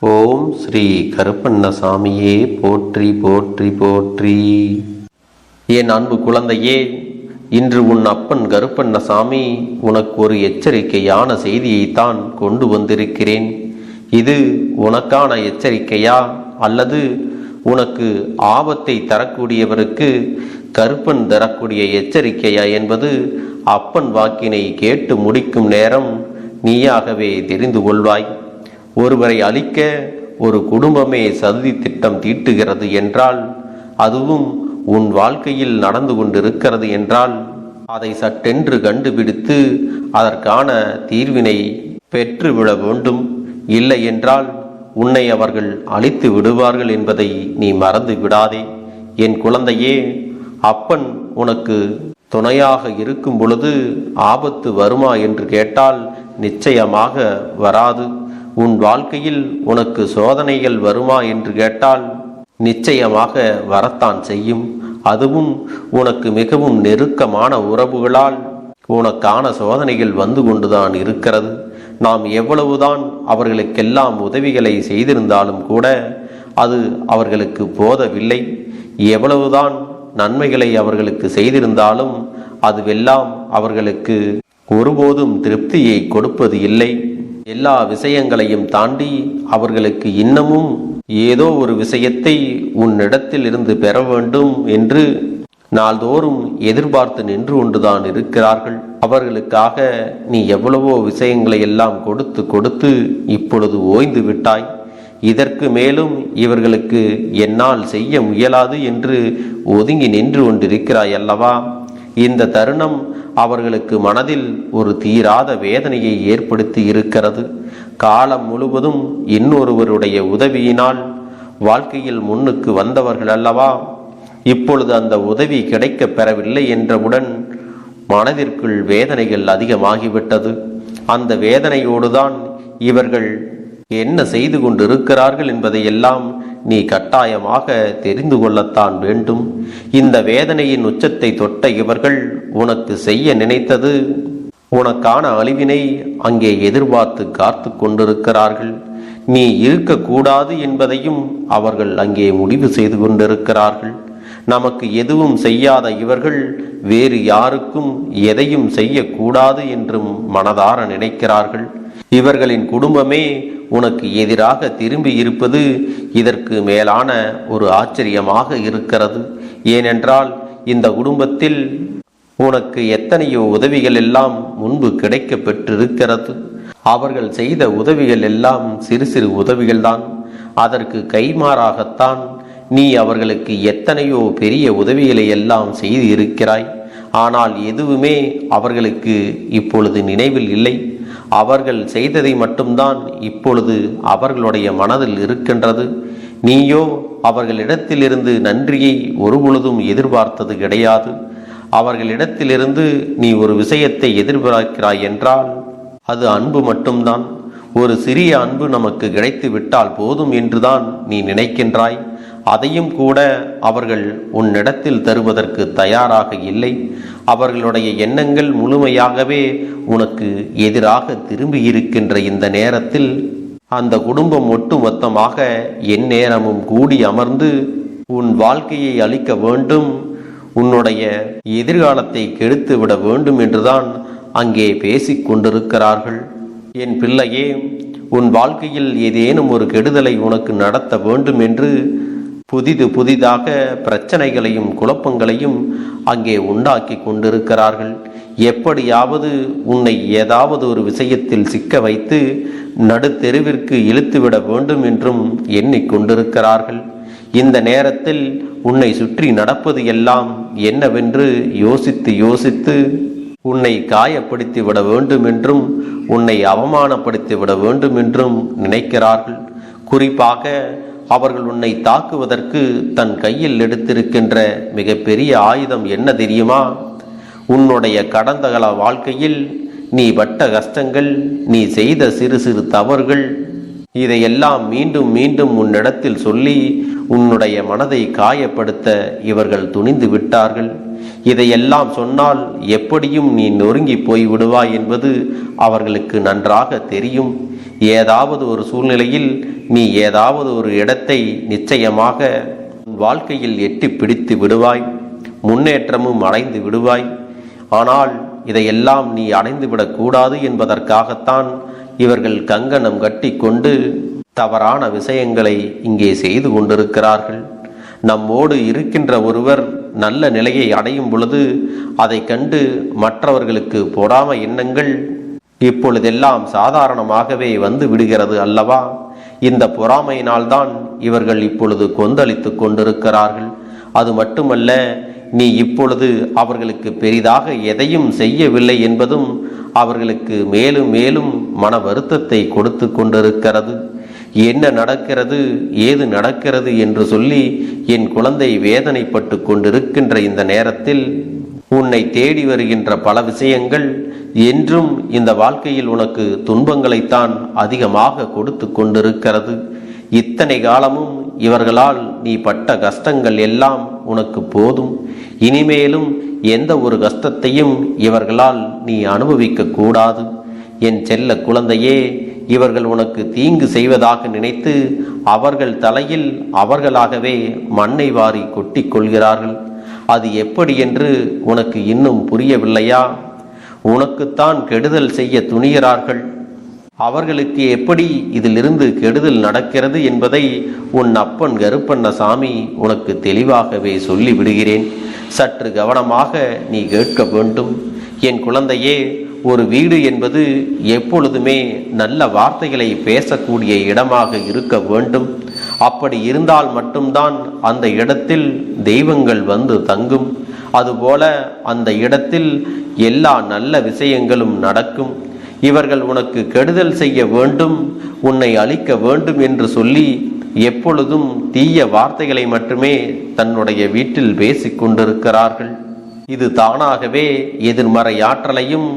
ஓம் ஸ்ரீ கருப்பண்ணசாமியே போற்றி போற்றி போற்றி. என் அன்பு குழந்தையே, இன்று உன் அப்பன் கருப்பண்ணசாமி உனக்கு ஒரு எச்சரிக்கையான செய்தியைத்தான் கொண்டு வந்திருக்கிறேன். இது உனக்கான எச்சரிக்கையா அல்லது உனக்கு ஆபத்தை தரக்கூடியவருக்கு கருப்பன் தரக்கூடிய எச்சரிக்கையா என்பது அப்பன் வாக்கினை கேட்டு முடிக்கும் நேரம் நீயாகவே தெரிந்து கொள்வாய். ஒருவரை அழிக்க ஒரு குடும்பமே சதி திட்டம் தீட்டுகிறது என்றால், அதுவும் உன் வாழ்க்கையில் நடந்து கொண்டிருக்கிறது என்றால், அதை சட்டென்று கண்டுபிடித்து அதற்கான தீர்வினை பெற்றுவிட வேண்டும். இல்லை என்றால் உன்னை அவர்கள் அழித்து விடுவார்கள் என்பதை நீ மறந்து விடாதே. என் குழந்தையே, அப்பன் உனக்கு துணையாக இருக்கும் பொழுது ஆபத்து வருமா என்று கேட்டால் நிச்சயமாக வராது. உன் வாழ்க்கையில் உனக்கு சோதனைகள் வருமா என்று கேட்டால் நிச்சயமாக வரத்தான் செய்யும். அதுவும் உனக்கு மிகவும் நெருக்கமான உறவுகளால் உனக்கான சோதனைகள் வந்து கொண்டுதான் இருக்கிறது. நாம் எவ்வளவுதான் அவர்களுக்கெல்லாம் உதவிகளை செய்திருந்தாலும் கூட அது அவர்களுக்கு போதவில்லை. எவ்வளவுதான் நன்மைகளை அவர்களுக்கு செய்திருந்தாலும் அதுவெல்லாம் அவர்களுக்கு ஒருபோதும் திருப்தியை கொடுப்பது இல்லை. எல்லா விஷயங்களையும் தாண்டி அவர்களுக்கு இன்னமும் ஏதோ ஒரு விஷயத்தை உன்னிடத்தில் இருந்து பெற வேண்டும் என்று நாள்தோறும் எதிர்பார்த்து நின்று கொண்டுதான் இருக்கிறார்கள். அவர்களுக்காக நீ எவ்வளவோ விஷயங்களை எல்லாம் கொடுத்து கொடுத்து இப்பொழுது ஓய்ந்து விட்டாய். இதற்கு மேலும் இவர்களுக்கு என்னால் செய்ய முயலாது என்று ஒதுங்கி நின்று கொண்டிருக்கிறாய் அல்லவா? இந்த தருணம் அவர்களுக்கு மனதில் ஒரு தீராத வேதனையை ஏற்படுத்தி இருக்கிறது. காலம் முழுவதும் இன்னொருவருடைய உதவியினால் வாழ்க்கையில் முன்னுக்கு வந்தவர்கள் அல்லவா? இப்பொழுது அந்த உதவி கிடைக்க பெறவில்லை என்றவுடன் மனதிற்குள் வேதனைகள் அதிகமாகிவிட்டது. அந்த வேதனையோடுதான் இவர்கள் என்ன செய்து கொண்டிருக்கிறார்கள் என்பதையெல்லாம் நீ கட்டாயமாக தெரிந்து கொள்ளத்தான் வேண்டும். இந்த வேதனையின் உச்சத்தை தொட்ட இவர்கள் உனக்கு செய்ய நினைத்தது உனக்கான அழிவினை அங்கே எதிர்பார்த்து காத்து கொண்டிருக்கிறார்கள். நீ இருக்கக்கூடாது என்பதையும் அவர்கள் அங்கே முடிவு செய்து கொண்டிருக்கிறார்கள். நமக்கு எதுவும் செய்யாத இவர்கள் வேறு யாருக்கும் எதையும் செய்யக்கூடாது என்றும் மனதார நினைக்கிறார்கள். இவர்களின் குடும்பமே உனக்கு எதிராக திரும்பி இருப்பது இதற்கு மேலான ஒரு ஆச்சரியமாக இருக்கிறது. ஏனென்றால் இந்த குடும்பத்தில் உனக்கு எத்தனையோ உதவிகள் எல்லாம் முன்பு கிடைக்க பெற்றிருக்கிறது. அவர்கள் செய்த உதவிகள் எல்லாம் சிறு சிறு உதவிகள்தான். அதற்கு கைமாறாகத்தான் நீ அவர்களுக்கு எத்தனையோ பெரிய உதவிகளை எல்லாம் செய்து இருக்கிறாய். ஆனால் எதுவுமே அவர்களுக்கு இப்பொழுது நினைவில் இல்லை. அவர்கள் செய்ததை மட்டும்தான் இப்பொழுது அவர்களுடைய மனதில் இருக்கின்றது. நீயோ அவர்களிடத்திலிருந்து நன்றியை ஒருபொழுதும் எதிர்பார்த்தது கிடையாது. அவர்களிடத்திலிருந்து நீ ஒரு விஷயத்தை எதிர்பார்க்கிறாய் என்றால் அது அன்பு மட்டும்தான். ஒரு சிறிய அன்பு நமக்கு கிடைத்து விட்டால் போதும் என்றுதான் நீ நினைக்கின்றாய். அதையும் கூட அவர்கள் உன்னிடத்தில் தருவதற்கு தயாராக இல்லை. அவர்களுடைய எண்ணங்கள் முழுமையாகவே உனக்கு எதிராக திரும்பி இருக்கின்ற இந்த நேரத்தில் அந்த குடும்பம் ஒட்டுமொத்தமாக எந்நேரமும் கூடி அமர்ந்து உன் வாழ்க்கையை அழிக்க வேண்டும், உன்னுடைய எதிர்காலத்தை கெடுத்து விட வேண்டும் என்றுதான் அங்கே பேசிக் கொண்டிருக்கிறார்கள். என் பிள்ளையே, உன் வாழ்க்கையில் ஏதேனும் ஒரு கெடுதலை உனக்கு நடத்த வேண்டும் என்று புதிதாக பிரச்சனைகளையும் குழப்பங்களையும் அங்கே உண்டாக்கி கொண்டிருக்கிறார்கள். எப்படியாவது உன்னை ஏதாவது ஒரு விஷயத்தில் சிக்க வைத்து நடுத்தெருவிற்கு இழுத்துவிட வேண்டும் என்றும் எண்ணிக்கொண்டிருக்கிறார்கள். இந்த நேரத்தில் உன்னை சுற்றி நடப்பது எல்லாம் என்னவென்று யோசித்து யோசித்து உன்னை காயப்படுத்தி விட வேண்டும் என்றும் உன்னை அவமானப்படுத்தி விட வேண்டும் என்றும் நினைக்கிறார்கள். குறிப்பாக அவர்கள் உன்னை தாக்குவதற்கு தன் கையில் எடுத்திருக்கின்ற மிகப்பெரிய ஆயுதம் என்ன தெரியுமா? உன்னுடைய கடந்த கால வாழ்க்கையில் நீ பட்ட கஷ்டங்கள், நீ செய்த சிறு சிறு தவறுகள், இதையெல்லாம் மீண்டும் மீண்டும் உன்னிடத்தில் சொல்லி உன்னுடைய மனதை காயப்படுத்த இவர்கள் துணிந்து விட்டார்கள். இதையெல்லாம் சொன்னால் எப்படியும் நீ நொறுங்கி போய் விடுவாய் என்பது அவர்களுக்கு நன்றாக தெரியும். ஏதாவது ஒரு சூழ்நிலையில் நீ ஏதாவது ஒரு இடத்தை நிச்சயமாக வாழ்க்கையில் எட்டி பிடித்து விடுவாய், முன்னேற்றமும் அடைந்து விடுவாய். ஆனால் இதையெல்லாம் நீ அடைந்துவிடக்கூடாது என்பதற்காகத்தான் இவர்கள் கங்கணம் கட்டி கொண்டு தவறான விஷயங்களை இங்கே செய்து கொண்டிருக்கிறார்கள். நம்மோடு இருக்கின்ற ஒருவர் நல்ல நிலையை அடையும் பொழுது அதை கண்டு மற்றவர்களுக்கு பொறாமை எண்ணங்கள் இப்பொழுதெல்லாம் சாதாரணமாகவே வந்து விடுகிறது அல்லவா? இந்த பொறாமையினால்தான் இவர்கள் இப்பொழுது கொந்தளித்து கொண்டிருக்கிறார்கள். அது மட்டுமல்ல, நீ இப்பொழுது அவர்களுக்கு பெரிதாக எதையும் செய்யவில்லை என்பதும் அவர்களுக்கு மேலும் மேலும் மன வருத்தத்தை கொடுத்து கொண்டிருக்கிறது. என்ன நடக்கிறது, ஏது நடக்கிறது என்று சொல்லி என் குழந்தை வேதனைப்பட்டு கொண்டிருக்கின்ற இந்த நேரத்தில் உன்னை தேடி வருகின்ற பல விஷயங்கள் என்றும் இந்த வாழ்க்கையில் உனக்கு துன்பங்களைத்தான் அதிகமாக கொடுத்து கொண்டிருக்கிறது. இத்தனை காலமும் இவர்களால் நீ பட்ட கஷ்டங்கள் எல்லாம் உனக்கு போதும். இனிமேலும் எந்த ஒரு கஷ்டத்தையும் இவர்களால் நீ அனுபவிக்க கூடாது. என் செல்ல குழந்தையே, இவர்கள் உனக்கு தீங்கு செய்வதாக நினைத்து அவர்கள் தலையில் அவர்களாகவே மண்ணை வாரி கொட்டிக் கொள்கிறார்கள். அது எப்படி என்று உனக்கு இன்னும் புரியவில்லையா? உனக்குத்தான் கெடுதல் செய்ய துணிகிறார்கள். அவர்களுக்கு எப்படி இதிலிருந்து கெடுதல் நடக்கிறது என்பதை உன் அப்பன் கருப்பண்ணசாமி உனக்கு தெளிவாகவே சொல்லி விடுகிறேன். சற்று கவனமாக நீ கேட்க வேண்டும். என் குழந்தையே, ஒரு வீடு என்பது எப்பொழுதுமே நல்ல வார்த்தைகளை பேசக்கூடிய இடமாக இருக்க வேண்டும். அப்படி இருந்தால் மட்டும்தான் அந்த இடத்தில் தெய்வங்கள் வந்து தங்கும். அதுபோல அந்த இடத்தில் எல்லா நல்ல விஷயங்களும் நடக்கும். இவர்கள் உனக்கு கெடுதல் செய்ய வேண்டும், உன்னை அழிக்க வேண்டும் என்று சொல்லி எப்பொழுதும் தீய வார்த்தைகளை மட்டுமே தன்னுடைய வீட்டில் பேசிக் கொண்டிருக்கிறார்கள். இது தானாகவே எதிர்மறை ஆற்றலையும்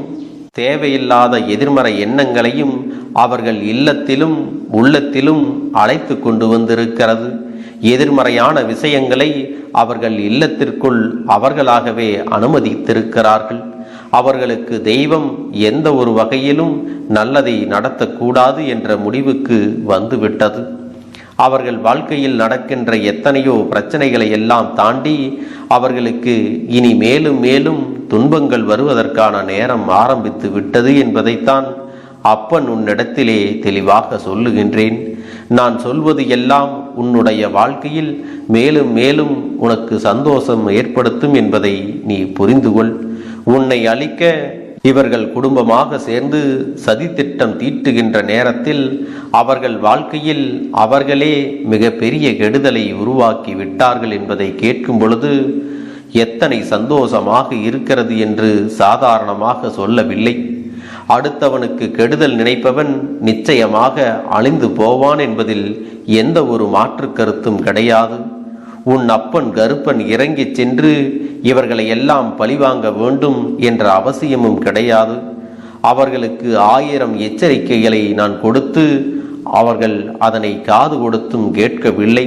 தேவையில்லாத எதிர்மறை எண்ணங்களையும் அவர்கள் இல்லத்திலும் உள்ளத்திலும் அழைத்து கொண்டு வந்திருக்கிறது. எதிர்மறையான விஷயங்களை அவர்கள் இல்லத்திற்குள் அவர்களாகவே அனுமதித்திருக்கிறார்கள். அவர்களுக்கு தெய்வம் எந்த ஒரு வகையிலும் நல்லதை நடத்தக்கூடாது என்ற முடிவுக்கு வந்துவிட்டது. அவர்கள் வாழ்க்கையில் நடக்கின்ற எத்தனையோ பிரச்சனைகளை எல்லாம் தாண்டி அவர்களுக்கு இனி மேலும் மேலும் துன்பங்கள் வருவதற்கான நேரம் ஆரம்பித்து விட்டது என்பதைத்தான் அப்பன் உன்னிடத்திலே தெளிவாக சொல்லுகின்றேன். நான் சொல்வது எல்லாம் உன்னுடைய வாழ்க்கையில் மேலும் மேலும் உனக்கு சந்தோஷம் ஏற்படுத்தும் என்பதை நீ புரிந்து கொள். உன்னை அழிக்க இவர்கள் குடும்பமாக சேர்ந்து சதித்திட்டம் தீட்டுகின்ற நேரத்தில் அவர்கள் வாழ்க்கையில் அவர்களே மிக பெரிய கெடுதலை உருவாக்கி விட்டார்கள் என்பதை கேட்கும் பொழுது எத்தனை சந்தோஷமாக இருக்கிறது என்று சாதாரணமாக சொல்லவில்லை. அடுத்தவனுக்கு கெடுதல் நினைப்பவன் நிச்சயமாக அழிந்து போவான் என்பதில் எந்த ஒரு மாற்று கருத்தும் கிடையாது. உன் அப்பன் கருப்பன் இறங்கி சென்று இவர்களை எல்லாம் பழிவாங்க வேண்டும் என்ற அவசியமும் கிடையாது. அவர்களுக்கு 1000 எச்சரிக்கைகளை நான் கொடுத்து அவர்கள் அதனை காது கொடுத்தும் கேட்கவில்லை.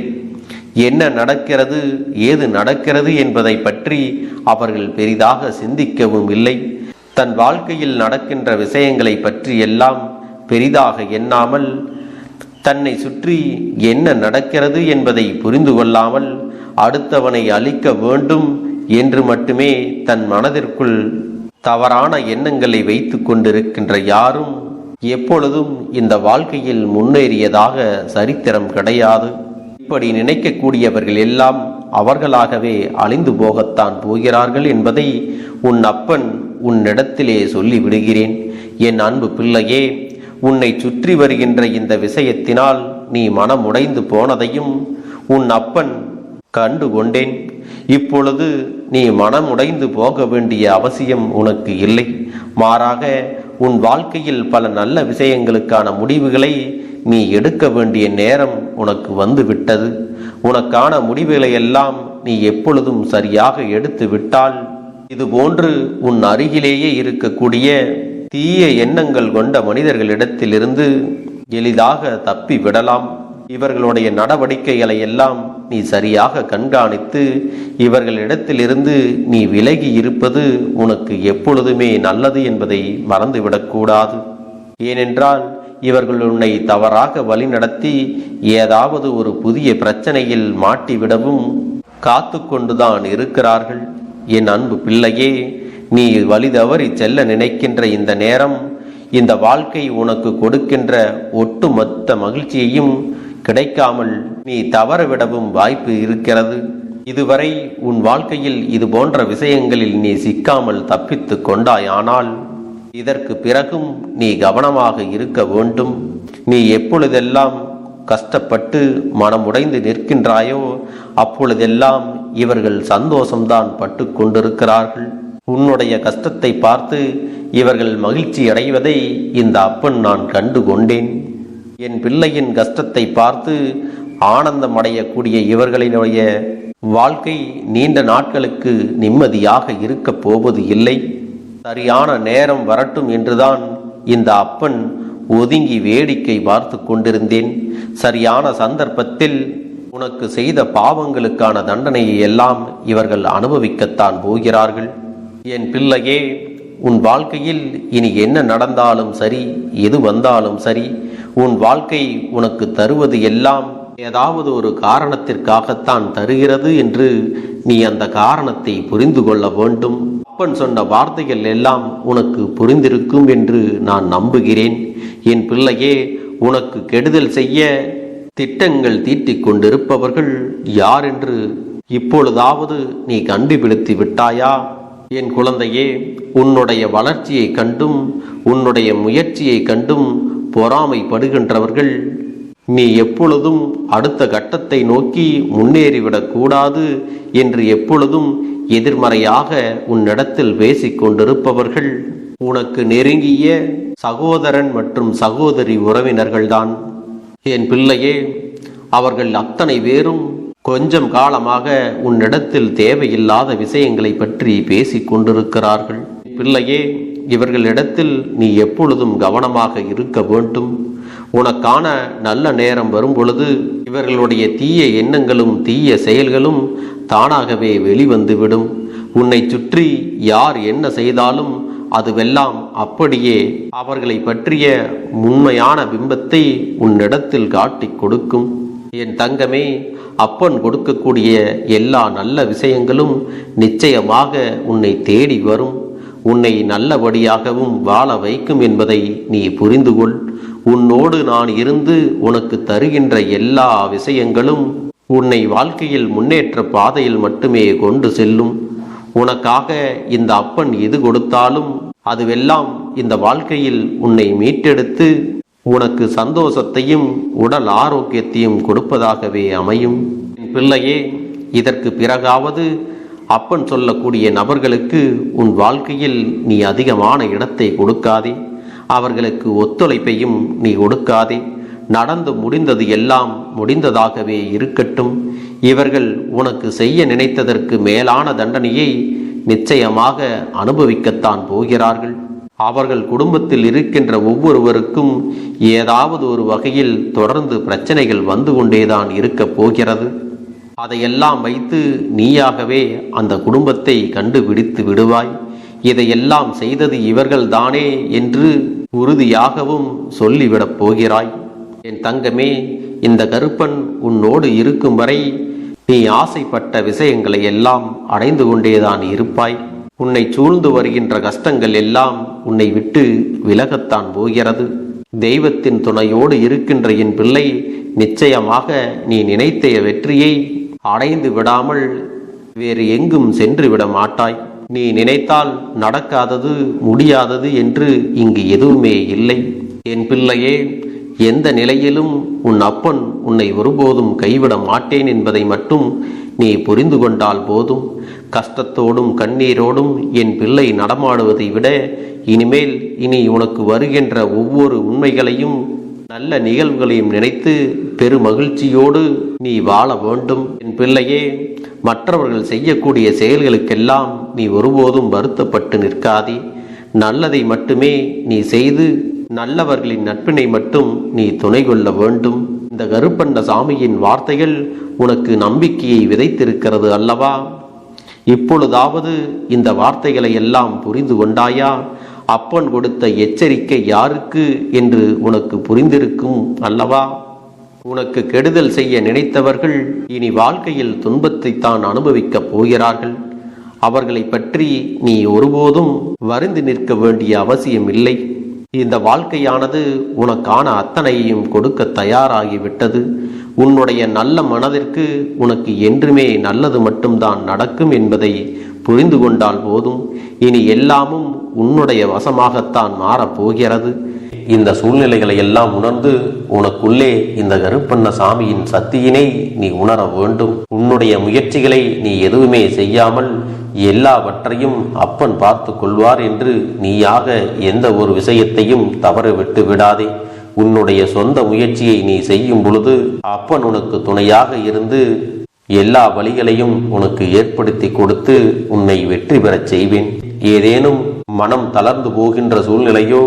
என்ன நடக்கிறது, ஏது நடக்கிறது என்பதை பற்றி அவர்கள் பெரிதாக சிந்திக்கவும் இல்லை. தன் வாழ்க்கையில் நடக்கின்ற விஷயங்களை பற்றி எல்லாம் பெரிதாக எண்ணாமல், தன்னை சுற்றி என்ன நடக்கிறது என்பதை புரிந்து கொள்ளாமல் அடுத்தவனை அழிக்க வேண்டும் என்று மட்டுமே தன் மனதிற்குள் தவறான எண்ணங்களை வைத்து கொண்டிருக்கின்ற யாரும் எப்பொழுதும் இந்த வாழ்க்கையில் முன்னேறியதாக சரித்திரம் கிடையாது. இப்படி நினைக்கக்கூடியவர்கள் எல்லாம் அவர்களாகவே அழிந்து போகத்தான் போகிறார்கள் என்பதை உன் அப்பன் உன்னிடத்திலே சொல்லி விடுகிறேன். என் அன்பு பிள்ளையே, உன்னை சுற்றி வருகின்ற இந்த விஷயத்தினால் நீ மனமுடைந்து போனதையும் உன் அப்பன் கண்டு கொண்டேன். இப்பொழுது நீ மனமுடைந்து போக வேண்டிய அவசியம் உனக்கு இல்லை. மாறாக உன் வாழ்க்கையில் பல நல்ல விஷயங்களுக்கான முடிவுகளை நீ எடுக்க வேண்டிய நேரம் உனக்கு வந்து விட்டது. உனக்கான முடிவுகளை எல்லாம் நீ எப்பொழுதும் சரியாக எடுத்து விட்டால் இதுபோன்று உன் அருகிலேயே இருக்கக்கூடிய தீய எண்ணங்கள் கொண்ட மனிதர்களிடத்திலிருந்து எளிதாக தப்பி விடலாம். இவர்களுடைய நடவடிக்கைகளை எல்லாம் நீ சரியாக கண்காணித்து இவர்களிடத்திலிருந்து நீ விலகி இருப்பது உனக்கு எப்பொழுதுமே நல்லது என்பதை மறந்துவிடக்கூடாது. ஏனென்றால் இவர்கள் உன்னை தவறாக வழிநடத்தி ஏதாவது ஒரு புதிய பிரச்சனையில் மாட்டிவிடவும் காத்து கொண்டுதான் இருக்கிறார்கள். என் அன்பு பிள்ளையே, நீ வழி தவறி செல்ல நினைக்கின்ற இந்த நேரம், இந்த வாழ்க்கை உனக்கு கொடுக்கின்ற ஒட்டுமொத்த மகிழ்ச்சியையும் கிடைக்காமல் நீ தவறவிடவும் வாய்ப்பு இருக்கிறது. இதுவரை உன் வாழ்க்கையில் இது போன்ற விஷயங்களில் நீ சிக்காமல் தப்பித்து கொண்டாயானால் இதற்கு பிறகும் நீ கவனமாக இருக்க வேண்டும். நீ எப்பொழுதெல்லாம் கஷ்டப்பட்டு மனமுடைந்து நிற்கின்றாயோ அப்பொழுதெல்லாம் இவர்கள் சந்தோஷம்தான் பட்டு கொண்டிருக்கிறார்கள். உன்னுடைய கஷ்டத்தை பார்த்து இவர்கள் மகிழ்ச்சி அடைவதை இந்த அப்பன் நான் கண்டு கொண்டேன். என் பிள்ளையின் கஷ்டத்தை பார்த்து ஆனந்தம் அடையக்கூடிய இவர்களினுடைய வாழ்க்கை நீண்ட நாட்களுக்கு நிம்மதியாக இருக்கப் போவது இல்லை. சரியான நேரம் வரட்டும் என்றுதான் இந்த அப்பன் ஒதுங்கி வேடிக்கை பார்த்து கொண்டிருந்தேன். சரியான சந்தர்ப்பத்தில் உனக்கு செய்த பாவங்களுக்கான தண்டனையை எல்லாம் இவர்கள் அனுபவிக்கத்தான் போகிறார்கள். என் பிள்ளையே, உன் வாழ்க்கையில் இனி என்ன நடந்தாலும் சரி, எது வந்தாலும் சரி, உன் வாழ்க்கை உனக்கு தருவது எல்லாம் ஏதாவது ஒரு காரணத்திற்காகத்தான் தருகிறது என்று நீ அந்த காரணத்தை புரிந்து கொள்ள வேண்டும். அப்பன் சொன்ன வார்த்தைகள் எல்லாம் உனக்கு புரிந்திருக்கும் என்று நான் நம்புகிறேன். என் பிள்ளையே, உனக்கு கெடுதல் செய்ய திட்டங்கள் தீட்டிக் கொண்டிருப்பவர்கள் யார் என்று இப்பொழுதாவது நீ கண்டுபிடித்து விட்டாயா? என் குழந்தையே, உன்னுடைய வளர்ச்சியை கண்டும் உன்னுடைய முயற்சியை கண்டும் பொறாமைப்படுகின்றவர்கள் நீ எப்பொழுதும் அடுத்த கட்டத்தை நோக்கி முன்னேறிவிடக் கூடாது என்று எப்பொழுதும் எதிர்மறையாக உன்னிடத்தில் பேசிக் கொண்டிருப்பவர்கள் உனக்கு நெருங்கிய சகோதரன் மற்றும் சகோதரி உறவினர்கள்தான். என் பிள்ளையே, அவர்கள் அத்தனை பேரும் கொஞ்சம் காலமாக உன்னிடத்தில் தேவையில்லாத விஷயங்களை பற்றி பேசிக் கொண்டிருக்கிறார்கள். பிள்ளையே, இவர்களிடத்தில் நீ எப்பொழுதும் கவனமாக இருக்க வேண்டும். உனக்கான நல்ல நேரம் வரும் பொழுது இவர்களுடைய தீய எண்ணங்களும் தீய செயல்களும் தானாகவே வெளிவந்துவிடும். உன்னை சுற்றி யார் என்ன செய்தாலும் அதுவெல்லாம் அப்படியே அவர்களை பற்றிய உண்மையான பிம்பத்தை உன்னிடத்தில் காட்டிக் கொடுக்கும். என் தங்கமே, அப்பன் கொடுக்கக்கூடிய எல்லா நல்ல விஷயங்களும் நிச்சயமாக உன்னை தேடி வரும். உன்னை நல்லபடியாகவும் வாழ வைக்கும் என்பதை நீ புரிந்து கொள். உன்னோடு நான் இருந்து உனக்கு தருகின்ற எல்லா விஷயங்களும் உன்னை வாழ்க்கையில் முன்னேற்ற பாதையில் மட்டுமே கொண்டு செல்லும். உனக்காக இந்த அப்பன் எது கொடுத்தாலும் அதுவெல்லாம் இந்த வாழ்க்கையில் உன்னை மீட்டெடுத்து உனக்கு சந்தோஷத்தையும் உடல் ஆரோக்கியத்தையும் கொடுப்பதாகவே அமையும். என் பிள்ளையே, இதற்கு பிறகாவது அப்பன் சொல்லக்கூடிய நபர்களுக்கு உன் வாழ்க்கையில் நீ அதிகமான இடத்தை கொடுக்காதே. அவர்களுக்கு ஒத்துழைப்பையும் நீ கொடுக்காதே. நடந்து முடிந்தது எல்லாம் முடிந்ததாகவே இருக்கட்டும். இவர்கள் உனக்கு செய்ய நினைத்ததற்கு மேலான தண்டனையை நிச்சயமாக அனுபவிக்கத்தான் போகிறார்கள். அவர்கள் குடும்பத்தில் இருக்கின்ற ஒவ்வொருவருக்கும் ஏதாவது ஒரு வகையில் தொடர்ந்து பிரச்சனைகள் வந்து கொண்டேதான் இருக்கப் போகிறது. அதையெல்லாம் வைத்து நீயாகவே அந்த குடும்பத்தை கண்டுபிடித்து விடுவாய். இதையெல்லாம் செய்தது இவர்கள்தானே என்று உறுதியாகவும் சொல்லிவிடப் போகிறாய். என் தங்கமே, இந்த கருப்பன் உன்னோடு இருக்கும் வரை நீ ஆசைப்பட்ட விஷயங்களை எல்லாம் அடைந்து கொண்டேதான் இருப்பாய். உன்னை சூழ்ந்து வருகின்ற கஷ்டங்கள் எல்லாம் உன்னை விட்டு விலகத்தான் போகிறது. தெய்வத்தின் துணையோடு இருக்கின்ற என் பிள்ளை, நிச்சயமாக நீ நினைத்த வெற்றியை அடைந்து விடாமல் வேறு எங்கும் சென்று விட மாட்டாய். நீ நினைத்தால் நடக்காதது முடியாதது என்று இங்கு எதுவுமே இல்லை. என் பிள்ளையே, எந்த நிலையிலும் உன் அப்பன் உன்னை ஒருபோதும் கைவிட மாட்டேன் என்பதை மட்டும் நீ புரிந்து கொண்டால் போதும். கஷ்டத்தோடும் கண்ணீரோடும் என் பிள்ளை நடமாடுவதை விட இனி உனக்கு வருகின்ற ஒவ்வொரு உண்மைகளையும் நல்ல நிகழ்வுகளையும் நினைத்து பெருமகிழ்ச்சியோடு நீ வாழ வேண்டும். என் பிள்ளையே, மற்றவர்கள் செய்யக்கூடிய செயல்களுக்கெல்லாம் நீ ஒருபோதும் வருத்தப்பட்டு நிற்காதே. நல்லதை மட்டுமே நீ செய்து நல்லவர்களின் நட்பினை மட்டும் நீ துணை கொள்ள வேண்டும். இந்த கருப்பண்ண சாமியின் வார்த்தைகள் உனக்கு நம்பிக்கையை விதைத்திருக்கிறது அல்லவா? இப்பொழுதாவது இந்த வார்த்தைகளை எல்லாம் புரிந்து கொண்டாயா? அப்பன் கொடுத்த எச்சரிக்கை யாருக்கு என்று உனக்கு புரிந்திருக்கும் அல்லவா? உனக்கு கெடுதல் செய்ய நினைத்தவர்கள் இனி வாழ்க்கையில் துன்பத்தை தான் அனுபவிக்கப் போகிறார்கள். அவர்களை பற்றி நீ ஒருபோதும் வருந்தி நிற்க வேண்டிய அவசியம் இல்லை. இந்த வாழ்க்கையானது உனக்கான அத்தனையையும் கொடுக்க தயாராகிவிட்டது. உன்னுடைய நல்ல மனதிற்கு உனக்கு என்றுமே நல்லது மட்டும்தான் நடக்கும் என்பதை புரிந்து கொண்டால் போதும். இனி எல்லாமும் உன்னுடைய வசமாகத்தான் மாறப்போகிறது. இந்த சூழ்நிலைகளை எல்லாம் உணர்ந்து உனக்குள்ளே இந்த கருப்பண்ண சாமியின் சக்தியினை நீ உணர வேண்டும். உன்னுடைய முயற்சிகளை நீ எதுவுமே செய்யாமல் எல்லாவற்றையும் அப்பன் பார்த்து கொள்வார் என்று நீயாக எந்த ஒரு விஷயத்தையும் தவற விட்டு விடாதே. உன்னுடைய சொந்த முயற்சியை நீ செய்யும் பொழுது அப்பன் உனக்கு துணையாக இருந்து எல்லா வழிகளையும் உனக்கு ஏற்படுத்தி கொடுத்து உன்னை வெற்றி பெறச் செய்வேன். ஏதேனும் மனம் தளர்ந்து போகின்ற சூழ்நிலையோ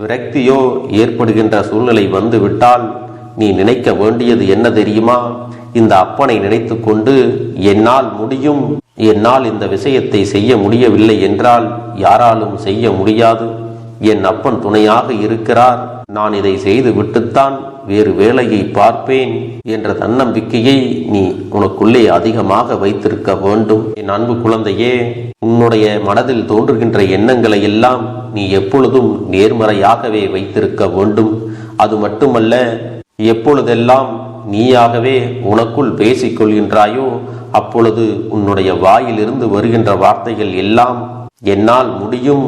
விரக்தியோ ஏற்படுகின்ற சூழ்நிலை வந்து விட்டால் நீ நினைக்க வேண்டியது என்ன தெரியுமா? இந்த அப்பனை நினைத்து கொண்டு என்னால் முடியும், என்னால் இந்த விஷயத்தை செய்ய முடியவில்லை என்றால் யாராலும் செய்ய முடியாது, என் அப்பன் துணையாக இருக்கிறார், நான் இதை செய்து விட்டுத்தான் வேறு வேலையை பார்ப்பேன் என்ற தன்னம்பிக்கையை நீ உனக்குள்ளே அதிகமாக வைத்திருக்க வேண்டும். என் அன்பு குழந்தையே, உன்னுடைய மனதில் தோன்றுகின்ற எண்ணங்களை எல்லாம் நீ எப்பொழுதும் நேர்மறையாகவே வைத்திருக்க வேண்டும். அது மட்டுமல்ல, எப்பொழுதெல்லாம் நீயாகவே உனக்குள் பேசிக்கொள்கின்றாயோ அப்பொழுது உன்னுடைய வாயிலிருந்து வருகின்ற வார்த்தைகள் எல்லாம் என்னால் முடியும்,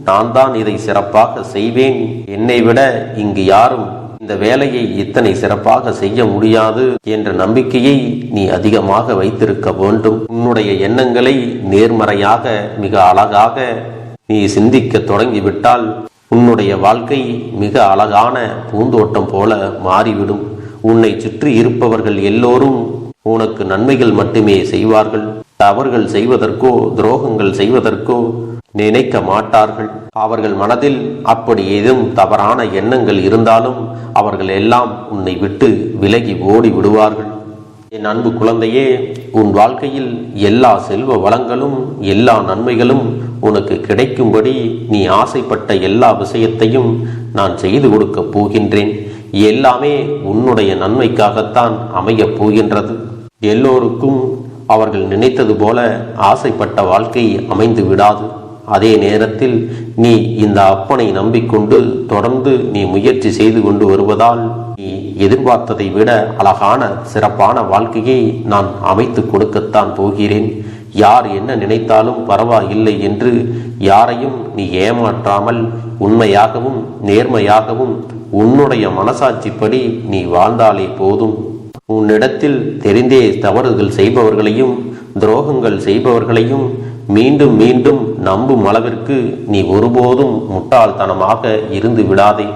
நான் தான் இதை சிறப்பாக செய்வேன், என்னை விட இங்கு யாரும் இந்த வேலையை இத்தனை சிறப்பாக செய்ய முடியாது என்ற நம்பிக்கையை நீ அதிகமாக வைத்திருக்க வேண்டும். உன்னுடைய எண்ணங்களை நேர்மறையாக மிக அழகாக நீ சிந்திக்க தொடங்கிவிட்டால் உன்னுடைய வாழ்க்கை மிக அழகான பூந்தோட்டம் போல மாறிவிடும். உன்னை சுற்றி இருப்பவர்கள் எல்லோரும் உனக்கு நன்மைகள் மட்டுமே செய்வார்கள். தவறுகள் செய்வதற்கோ துரோகங்கள் செய்வதற்கோ நினைக்க மாட்டார்கள். அவர்கள் மனதில் அப்படி ஏதும் தவறான எண்ணங்கள் இருந்தாலும் அவர்கள் எல்லாம் உன்னை விட்டு விலகி ஓடி விடுவார்கள். என் அன்பு குழந்தையே, உன் வாழ்க்கையில் எல்லா செல்வ வளங்களும் எல்லா நன்மைகளும் உனக்கு கிடைக்கும்படி நீ ஆசைப்பட்ட எல்லா விஷயத்தையும் நான் செய்து கொடுக்கப் போகின்றேன். எல்லாமே உன்னுடைய நன்மைக்காகத்தான் அமையப் போகின்றது. எல்லோருக்கும் அவர்கள் நினைத்தது போல ஆசைப்பட்ட வாழ்க்கை அமைந்து விடாது. அதே நேரத்தில் நீ இந்த அப்பனை நம்பிக்கொண்டு தொடர்ந்து நீ முயற்சி செய்து கொண்டு வருவதால் நீ எதிர்பார்த்ததை விட அழகான சிறப்பான வாழ்க்கையை நான் அமைத்து கொடுக்கத்தான் போகிறேன். யார் என்ன நினைத்தாலும் பரவாயில்லை என்று யாரையும் நீ ஏமாற்றாமல் உண்மையாகவும் நேர்மையாகவும் உன்னுடைய மனசாட்சிப்படி நீ வாழ்ந்தாலே போதும். உன்னிடத்தில் தெரிந்தே தவறுகள் செய்பவர்களையும் துரோகங்கள் செய்பவர்களையும் மீண்டும் மீண்டும் நம்பும் அளவிற்கு நீ ஒருபோதும் முட்டாள்தனமாக இருந்து விடாதே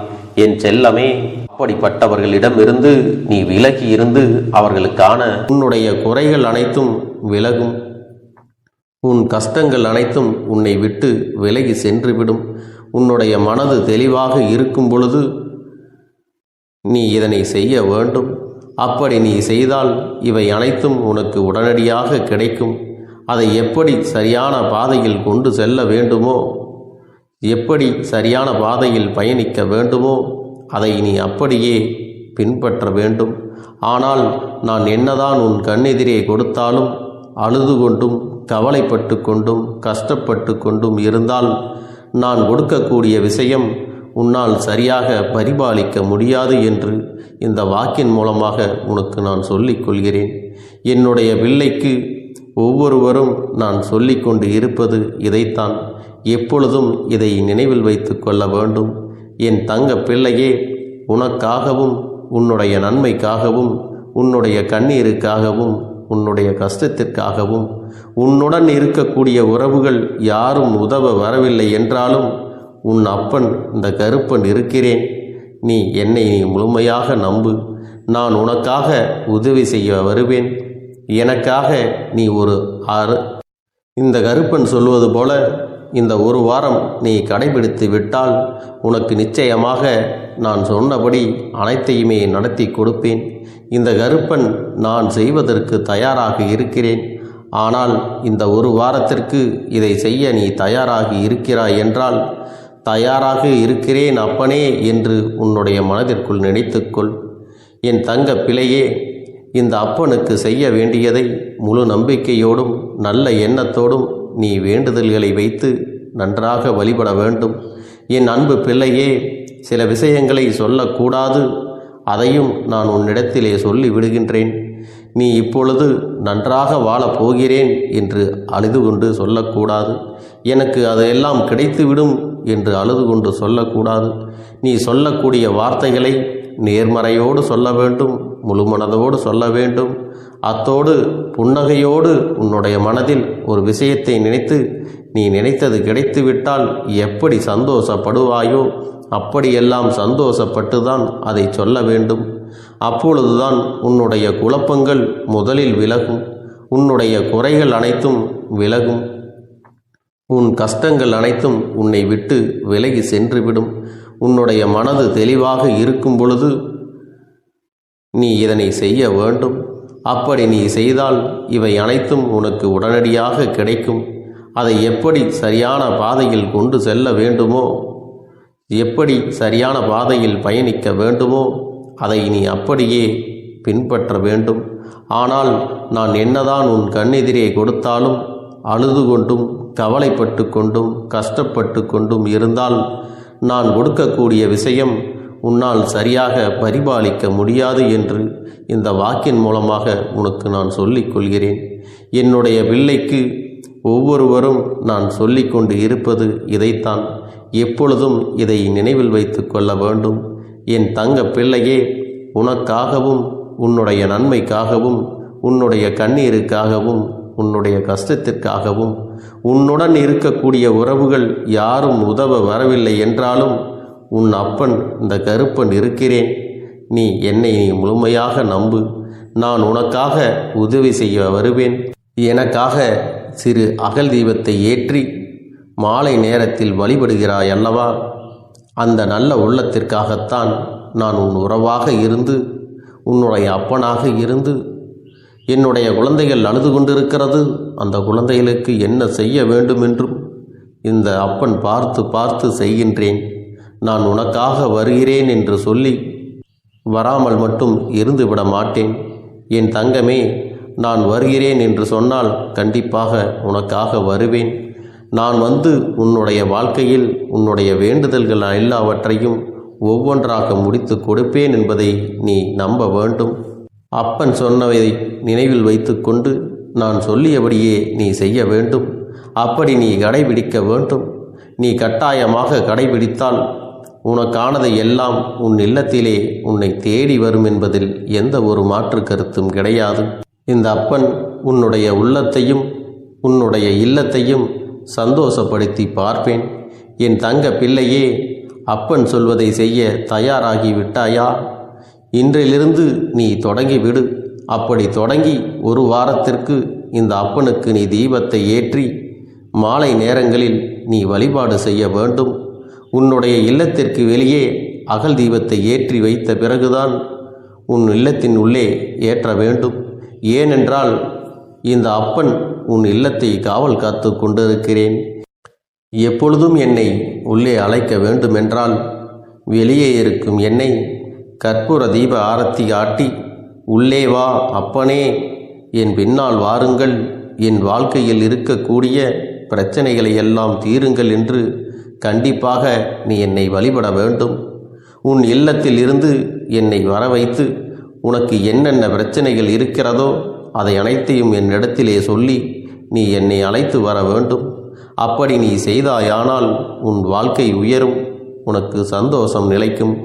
என் செல்லமே. அப்படிப்பட்டவர்களிடமிருந்து நீ விலகி இருந்து அவர்களுக்கான உன்னுடைய குறைகள் அனைத்தும் விலகும். உன் கஷ்டங்கள் அனைத்தும் உன்னை விட்டு விலகி சென்றுவிடும். உன்னுடைய மனது தெளிவாக இருக்கும் பொழுது நீ இதனை செய்ய வேண்டும். அப்படி நீ செய்தால் இவை அனைத்தும் உனக்கு உடனடியாக கிடைக்கும். அதை எப்படி சரியான பாதையில் கொண்டு செல்ல வேண்டுமோ, எப்படி சரியான பாதையில் பயணிக்க வேண்டுமோ அதை நீ அப்படியே பின்பற்ற வேண்டும். ஆனால் நான் என்னதான் உன் கண்ணெதிரே கொடுத்தாலும் அழுது கொண்டும் கவலைப்பட்டு கொண்டும் கஷ்டப்பட்டு கொண்டும் இருந்தால் நான் கொடுக்கக்கூடிய விஷயம் உன்னால் சரியாக பரிபாலிக்க முடியாது என்று இந்த வாக்கின் மூலமாக உனக்கு நான் சொல்லிக் கொள்கிறேன். என்னுடைய பிள்ளைக்கு ஒவ்வொருவரும் நான் சொல்லிக்கொண்டு இருப்பது இதைத்தான். எப்பொழுதும் இதை நினைவில் வைத்து கொள்ள வேண்டும். என் தங்க பிள்ளையே, உனக்காகவும் உன்னுடைய நன்மைக்காகவும் உன்னுடைய கண்ணீருக்காகவும் உன்னுடைய கஷ்டத்திற்காகவும் உன்னுடன் இருக்கக்கூடிய உறவுகள் யாரும் உதவ வரவில்லை என்றாலும் உன் அப்பன் இந்த கருப்பன் இருக்கிறேன். நீ என்னை முழுமையாக நம்பு. நான் உனக்காக உதவி செய்ய வருவேன். எனக்காக நீ இந்த கருப்பன் சொல்வது போல இந்த ஒரு வாரம் நீ கடைபிடித்து விட்டால் உனக்கு நிச்சயமாக நான் சொன்னபடி அனைத்தையுமே நடத்தி கொடுப்பேன். இந்த கருப்பன் நான் செய்வதற்கு தயாராக இருக்கிறேன். ஆனால் இந்த ஒரு வாரத்திற்கு இதை செய்ய நீ தயாராகி இருக்கிறாய் என்றால் தயாராக இருக்கிறேன் அப்பனே என்று உன்னுடைய மனதிற்குள் நினைத்துக்கொள். என் தங்க பிள்ளையே, இந்த அப்பனுக்கு செய்ய வேண்டியதை முழு நம்பிக்கையோடும் நல்ல எண்ணத்தோடும் நீ வேண்டுதல்களை வைத்து நன்றாக வழிபட வேண்டும். என் அன்பு பிள்ளையே, சில விஷயங்களை சொல்லக்கூடாது, அதையும் நான் உன்னிடத்திலே சொல்லி விடுகின்றேன். நீ இப்பொழுது நன்றாக வாழப் போகிறேன் என்று அழுது கொண்டு சொல்லக்கூடாது. எனக்கு அதையெல்லாம் கிடைத்துவிடும் என்று அழுது கொண்டு சொல்லக்கூடாது. நீ சொல்லக்கூடிய வார்த்தைகளை நேர்மறையோடு சொல்ல வேண்டும், முழுமனதோடு சொல்ல வேண்டும். அத்தோடு புன்னகையோடு உன்னுடைய மனதில் ஒரு விஷயத்தை நினைத்து நீ நினைத்தது கிடைத்துவிட்டால் எப்படி சந்தோஷப்படுவாயோ அப்படியெல்லாம் சந்தோஷப்பட்டுதான் அதை சொல்ல வேண்டும். அப்பொழுதுதான் உன்னுடைய குழப்பங்கள் முதலில் விலகும், உன்னுடைய குறைகள் அனைத்தும் விலகும், உன் கஷ்டங்கள் அனைத்தும் உன்னை விட்டு விலகி சென்றுவிடும். உன்னுடைய மனது தெளிவாக இருக்கும் பொழுது நீ இதனை செய்ய வேண்டும். அப்படி நீ செய்தால் இவை அனைத்தும் உனக்கு உடனடியாக கிடைக்கும். அதை எப்படி சரியான பாதையில் கொண்டு செல்ல வேண்டுமோ, எப்படி சரியான பாதையில் பயணிக்க வேண்டுமோ அதை நீ அப்படியே பின்பற்ற வேண்டும். ஆனால் நான் என்னதான் உன் கண்ணெதிரே கொடுத்தாலும் அழுது கொண்டும் கவலைப்பட்டு கொண்டும் கஷ்டப்பட்டு கொண்டும் இருந்தால் நான் கொடுக்கக்கூடிய விஷயம் உன்னால் சரியாக பரிபாலிக்க முடியாது என்று இந்த வாக்கின் மூலமாக உனக்கு நான் சொல்லிக் கொள்கிறேன். என்னுடைய பிள்ளைக்கு ஒவ்வொருவரும் நான் சொல்லிக்கொண்டு இருப்பது இதைத்தான். எப்பொழுதும் இதை நினைவில் வைத்து கொள்ள வேண்டும். என் தங்க பிள்ளையே, உனக்காகவும் உன்னுடைய நன்மைக்காகவும் உன்னுடைய கண்ணீருக்காகவும் உன்னுடைய கஷ்டத்திற்காகவும் உன்னுடன் இருக்கக்கூடிய உறவுகள் யாரும் உதவ வரவில்லை என்றாலும் உன் அப்பன் இந்த கருப்பன் இருக்கிறேன். நீ என்னை முழுமையாக நம்பு. நான் உனக்காக உதவி செய்ய வருவேன். எனக்காக சிறு அகல் தீபத்தை ஏற்றி மாலை நேரத்தில் வழிபடுகிறாய் அல்லவா? அந்த நல்ல உள்ளத்திற்காகத்தான் நான் உன் உறவாக இருந்து உன்னுடைய அப்பனாக இருந்து என்னுடைய குழந்தைகள் அழுது கொண்டிருக்கிறது, அந்த குழந்தைகளுக்கு என்ன செய்ய வேண்டும் என்றும் இந்த அப்பன் பார்த்து பார்த்து செய்கின்றேன். நான் உனக்காக வருகிறேன் என்று சொல்லி வராமல் மட்டும் இருந்து விட மாட்டேன். என் தங்கமே, நான் வருகிறேன் என்று சொன்னால் கண்டிப்பாக உனக்காக வருவேன். நான் வந்து உன்னுடைய வாழ்க்கையில் உன்னுடைய வேண்டுதல்கள் எல்லாவற்றையும் ஒவ்வொன்றாக முடித்து கொடுப்பேன் என்பதை நீ நம்ப வேண்டும். அப்பன் சொன்னவை நினைவில் வைத்துக்கொண்டு நான் சொல்லியபடியே நீ செய்ய வேண்டும். அப்படி நீ கடைபிடிக்க வேண்டும். நீ கட்டாயமாக கடைபிடித்தால் உனக்கானதை எல்லாம் உன் இல்லத்திலே உன்னை தேடி வரும் என்பதில் எந்த ஒரு மாற்று கருத்தும் கிடையாது. இந்த அப்பன் உன்னுடைய உள்ளத்தையும் உன்னுடைய இல்லத்தையும் சந்தோஷப்படுத்தி பார்ப்பேன். என் தங்க பிள்ளையே, அப்பன் சொல்வதை செய்ய தயாராகி விட்டாயா? இன்றிலிருந்து நீ தொடங்கிவிடு. அப்படி தொடங்கி ஒரு வாரத்திற்கு இந்த அப்பனுக்கு நீ தீபத்தை ஏற்றி மாலை நேரங்களில் நீ வழிபாடு செய்ய வேண்டும். உன்னுடைய இல்லத்திற்கு வெளியே அகல் தீபத்தை ஏற்றி வைத்த பிறகுதான் உன் இல்லத்தின் உள்ளே ஏற்ற வேண்டும். ஏனென்றால் இந்த அப்பன் உன் இல்லத்தை காவல் காத்து கொண்டிருக்கிறேன். எப்பொழுதும் என்னை உள்ளே அழைக்க வேண்டுமென்றால் வெளியே இருக்கும் என்னை கற்பூர தீப ஆரத்தி காட்டி உள்ளே வா அப்பனே, என் பின்னால் வாருங்கள், என் வாழ்க்கையில் இருக்கக்கூடிய பிரச்சனைகளை எல்லாம் தீருங்கள் என்று கண்டிப்பாக நீ என்னை வழிபட வேண்டும். உன் இல்லத்தில் இருந்து என்னை வர வைத்து உனக்கு என்னென்ன பிரச்சனைகள் இருக்கிறதோ அதை அனைத்தையும் என்னிடத்திலே சொல்லி நீ என்னை அழைத்து வர வேண்டும். அப்படி நீ செய்தாயானால் உன் வாழ்க்கை உயரும், உனக்கு சந்தோஷம் நிலைக்கும்,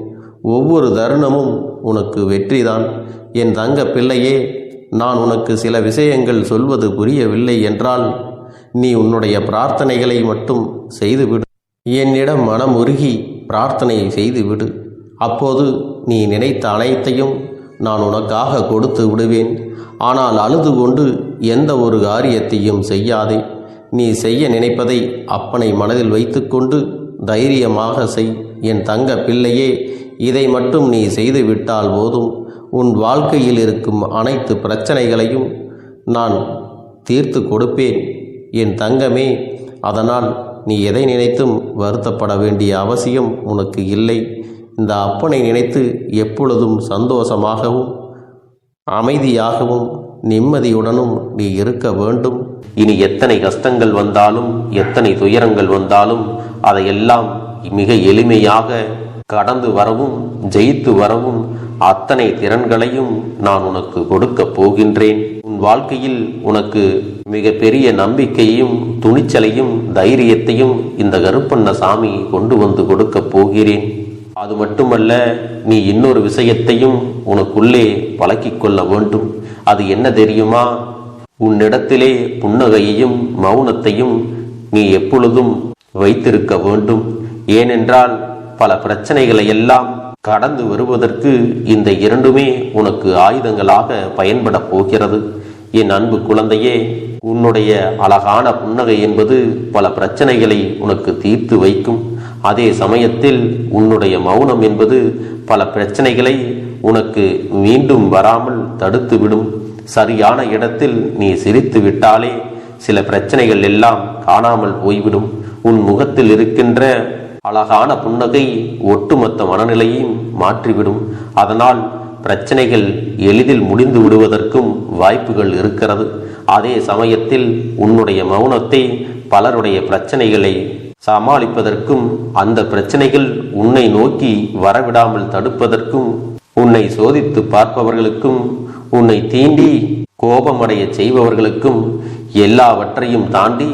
ஒவ்வொரு தருணமும் உனக்கு வெற்றிதான். என் தங்க பிள்ளையே, நான் உனக்கு சில விஷயங்கள் சொல்வது புரியவில்லை என்றால் நீ உன்னுடைய பிரார்த்தனைகளை மட்டும் செய்துவிடு. என்னிடம் மனம் உருகி பிரார்த்தனை செய்துவிடு. அப்போது நீ நினைத்த அனைத்தையும் நான் உனக்காக கொடுத்து விடுவேன். ஆனால் அழுது கொண்டு எந்த ஒரு காரியத்தையும் செய்யாதே. நீ செய்ய நினைப்பதை அப்பனை மனதில் வைத்துக்கொண்டு தைரியமாக செய். என் தங்க பிள்ளையே, இதை மட்டும் நீ செய்துவிட்டால் போதும். உன் வாழ்க்கையில் இருக்கும் அனைத்து பிரச்சனைகளையும் நான் தீர்த்து கொடுப்பேன் என் தங்கமே. அதனால் நீ எதை நினைத்தும் வருத்தப்பட வேண்டிய அவசியம் உனக்கு இல்லை. இந்த அப்பனை நினைத்து எப்பொழுதும் சந்தோஷமாகவும் அமைதியாகவும் நிம்மதியுடனும் நீ இருக்க வேண்டும். இனி எத்தனை கஷ்டங்கள் வந்தாலும் எத்தனை துயரங்கள் வந்தாலும் அதையெல்லாம் மிக எளிமையாக கடந்து வரவும் ஜெயித்து வரவும் அத்தனை திறன்களையும் நான் உனக்கு கொடுக்க போகின்றேன். உன் வாழ்க்கையில் உனக்கு மிக பெரிய நம்பிக்கையையும் துணிச்சலையும் தைரியத்தையும் இந்த கருப்பண்ணசாமி கொண்டு வந்து கொடுக்க போகிறேன். அது மட்டுமல்ல, நீ இன்னொரு விஷயத்தையும் உனக்குள்ளே பழக்கிக் கொள்ள வேண்டும். அது என்ன தெரியுமா? உன்னிடத்திலே புன்னகையையும் மௌனத்தையும் நீ எப்பொழுதும் வைத்திருக்க வேண்டும். ஏனென்றால் பல பிரச்சனைகளை எல்லாம் கடந்து வருவதற்கு இந்த இரண்டுமே உனக்கு ஆயுதங்களாக பயன்பட போகிறது. என் அன்பு குழந்தையே, உன்னுடைய அழகான புன்னகை என்பது பல பிரச்சனைகளை உனக்கு தீர்த்து வைக்கும். அதே சமயத்தில் உன்னுடைய மௌனம் என்பது பல பிரச்சனைகளை உனக்கு மீண்டும் வராமல் தடுத்துவிடும். சரியான இடத்தில் நீ சிரித்து விட்டாலே சில பிரச்சனைகள் எல்லாம் காணாமல் போய்விடும். உன் முகத்தில் இருக்கின்ற அழகான புன்னகை ஒட்டுமொத்த மனநிலையையும் மாற்றிவிடும். அதனால் பிரச்சனைகள் எளிதில் முடிந்து விடுவதற்கும் வாய்ப்புகள் இருக்கிறது. அதே சமயத்தில் உன்னுடைய மௌனத்தை பலருடைய பிரச்சனைகளை சமாளிப்பதற்கும் அந்த பிரச்சனைகள் உன்னை நோக்கி வரவிடாமல் தடுப்பதற்கும் உன்னை சோதித்து பார்ப்பவர்களுக்கும் உன்னை தீண்டி கோபமடைய செய்பவர்களுக்கும் எல்லாவற்றையும் தாண்டி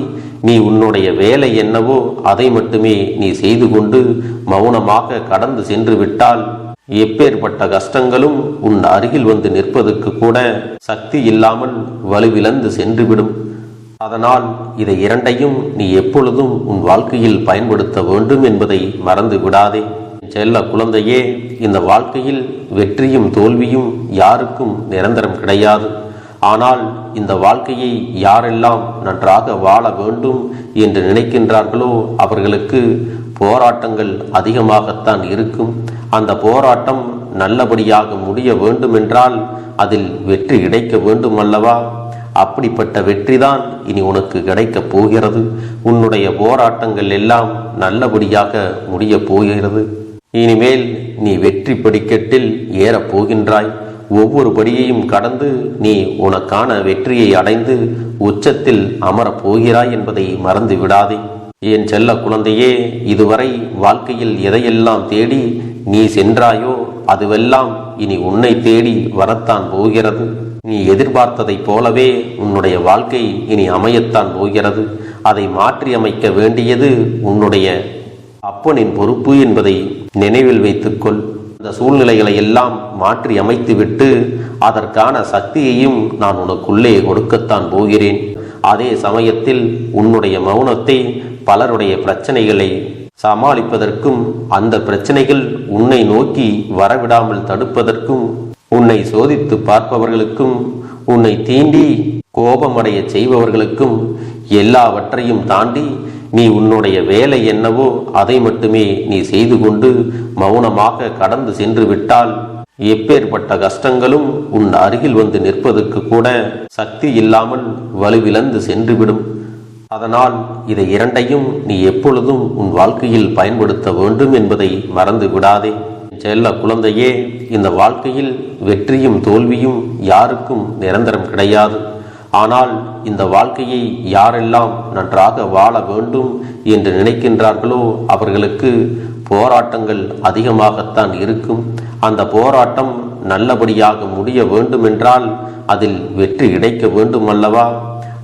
நீ உன்னுடைய வேலை என்னவோ அதை மட்டுமே நீ செய்து கொண்டு மௌனமாக கடந்து சென்று விட்டால் எப்பேற்பட்ட கஷ்டங்களும் உன் அருகில் வந்து நிற்பதற்கு கூட சக்தி இல்லாமல் வலுவிழந்து சென்றுவிடும். அதனால் இதை இரண்டையும் நீ எப்பொழுதும் உன் வாழ்க்கையில் பயன்படுத்த வேண்டும் என்பதை மறந்து விடாதே. செல்ல குழந்தையே, இந்த வாழ்க்கையில் வெற்றியும் தோல்வியும் யாருக்கும் நிரந்தரம் கிடையாது. ஆனால் இந்த வாழ்க்கையை யாரெல்லாம் நன்றாக வாழ வேண்டும் என்று நினைக்கின்றார்களோ அவர்களுக்கு போராட்டங்கள் அதிகமாகத்தான் இருக்கும். அந்த போராட்டம் நல்லபடியாக முடிய வேண்டுமென்றால் அதில் வெற்றி கிடைக்க வேண்டும் அல்லவா? அப்படிப்பட்ட வெற்றிதான் இனி உனக்கு கிடைக்கப் போகிறது. உன்னுடைய போராட்டங்கள் எல்லாம் நல்லபடியாக முடிய போகிறது. இனிமேல் நீ வெற்றி படிக்கட்டில் ஏறப் போகின்றாய். ஒவ்வொரு படியையும் கடந்து நீ உனக்கான வெற்றியை அடைந்து உச்சத்தில் அமரப் போகிறாய் என்பதை மறந்து விடாதே. என் செல்ல குழந்தையே, இதுவரை வாழ்க்கையில் எதையெல்லாம் தேடி நீ சென்றாயோ அதுவெல்லாம் இனி உன்னை தேடி வரத்தான் போகிறது. நீ எதிர்பார்த்ததைப் போலவே உன்னுடைய வாழ்க்கை இனி அமையத்தான் போகிறது. அதை மாற்றி அமைக்க வேண்டியது உன்னுடைய அப்பனின் பொறுப்பு என்பதை நினைவில் வைத்துக்கொள். அந்த சூழ்நிலைகளை எல்லாம் மாற்றி அமைத்துவிட்டு அதற்கான சக்தியையும் நான் உனக்குள்ளே கொடுக்கத்தான் போகிறேன். அதே சமயத்தில் உன்னுடைய மௌனத்தை பலருடைய பிரச்சனைகளை சமாளிப்பதற்கும் அந்த பிரச்சனைகள் உன்னை நோக்கி வரவிடாமல் தடுப்பதற்கும் உன்னை சோதித்து பார்ப்பவர்களுக்கும் உன்னை தீண்டி கோபமடைய செய்பவர்களுக்கும் எல்லாவற்றையும் தாண்டி நீ உன்னுடைய வேலை என்னவோ அதை மட்டுமே நீ செய்து கொண்டு மௌனமாக கடந்து சென்று விட்டால் எப்பேற்பட்ட கஷ்டங்களும் உன் அருகில் வந்து நிற்பதற்கு கூட சக்தி இல்லாமல் வலுவிழந்து சென்றுவிடும். அதனால் இதை இரண்டையும் நீ எப்பொழுதும் உன் வாழ்க்கையில் பயன்படுத்த வேண்டும் என்பதை மறந்து விடாதே. செல்ல குழந்தையே, இந்த வாழ்க்கையில் வெற்றியும் தோல்வியும் யாருக்கும் நிரந்தரம் கிடையாது. ஆனால் இந்த வாழ்க்கையை யாரெல்லாம் நன்றாக வாழ வேண்டும் என்று நினைக்கின்றார்களோ அவர்களுக்கு போராட்டங்கள் அதிகமாகத்தான் இருக்கும். அந்த போராட்டம் நல்லபடியாக முடிய வேண்டுமென்றால் அதில் வெற்றி கிடைக்க வேண்டும் அல்லவா?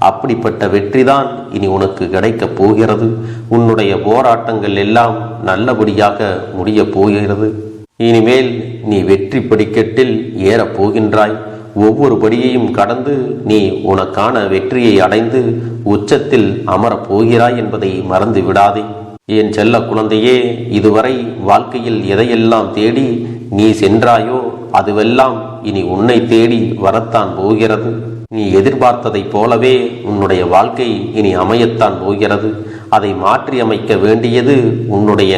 அப்படிப்பட்ட வெற்றிதான் இனி உனக்கு கிடைக்கப் போகிறது. உன்னுடைய போராட்டங்கள் எல்லாம் நல்லபடியாக முடிய போகிறது. இனிமேல் நீ வெற்றி படிக்கட்டில் ஏறப் போகின்றாய். ஒவ்வொரு படியையும் கடந்து நீ உனக்கான வெற்றியை அடைந்து உச்சத்தில் அமரப் போகிறாய் என்பதை மறந்து விடாதே. என் செல்ல குழந்தையே, இதுவரை வாழ்க்கையில் எதையெல்லாம் தேடி நீ சென்றாயோ அதுவெல்லாம் இனி உன்னை தேடி வரத்தான் போகிறது. நீ எதிர்பார்த்ததைப் போலவே உன்னுடைய வாழ்க்கை இனி அமையத்தான் போகிறது. அதை மாற்றி அமைக்க வேண்டியது உன்னுடைய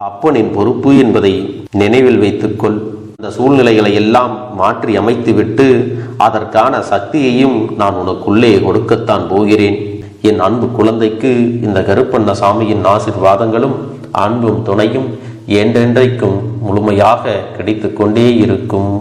அப்பனின் பொறுப்பு என்பதை நினைவில் வைத்துக்கொள். இந்த சூழ்நிலைகளை எல்லாம் மாற்றி அமைத்துவிட்டு அதற்கான சக்தியையும் நான் உனக்குள்ளே கொடுக்கத்தான் போகிறேன். என் அன்பு குழந்தைக்கு இந்த கருப்பண்ணசாமியின் ஆசீர்வாதங்களும் அன்பும் துணையும் என்றென்றைக்கும் முழுமையாக கிடைத்து கொண்டே இருக்கும்.